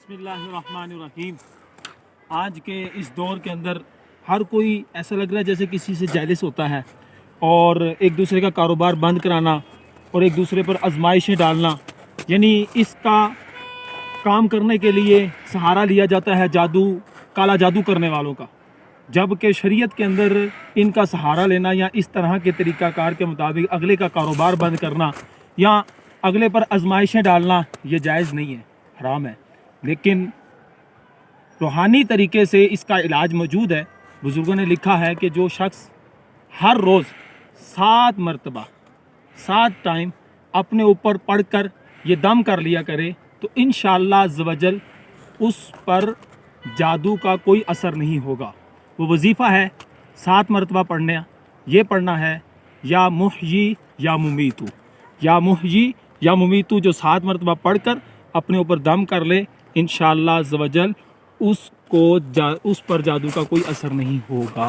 बिस्मिल्लाहिर्रहमानिर्रहीम। आज के इस दौर के अंदर हर कोई ऐसा लग रहा है जैसे किसी से जेलस होता है और एक दूसरे का कारोबार बंद कराना और एक दूसरे पर आजमाइशें डालना, यानी इसका काम करने के लिए सहारा लिया जाता है जादू, काला जादू करने वालों का। जबकि शरीयत के अंदर इनका सहारा लेना या इस तरह के तरीक़ाकार के मुताबिक अगले का कारोबार बंद करना या अगले पर आजमाइशें डालना ये जायज़ नहीं है, हराम है। लेकिन रूहानी तरीके से इसका इलाज मौजूद है। बुज़ुर्गों ने लिखा है कि जो शख्स हर रोज़ 7 मरतबा 7 टाइम अपने ऊपर पढ़कर ये दम कर लिया करे तो इंशाअल्लाह अज़्ज़वजल उस पर जादू का कोई असर नहीं होगा। वो वजीफ़ा है 7 मरतबा पढ़ना, ये पढ़ना है या मुहयी या मुमीतू, या मुहयी या मुमीतू, जो 7 मरतबा पढ़कर अपने ऊपर दम कर ले इंशाअल्लाह अज़्ज़वजल उस पर जादू का कोई असर नहीं होगा।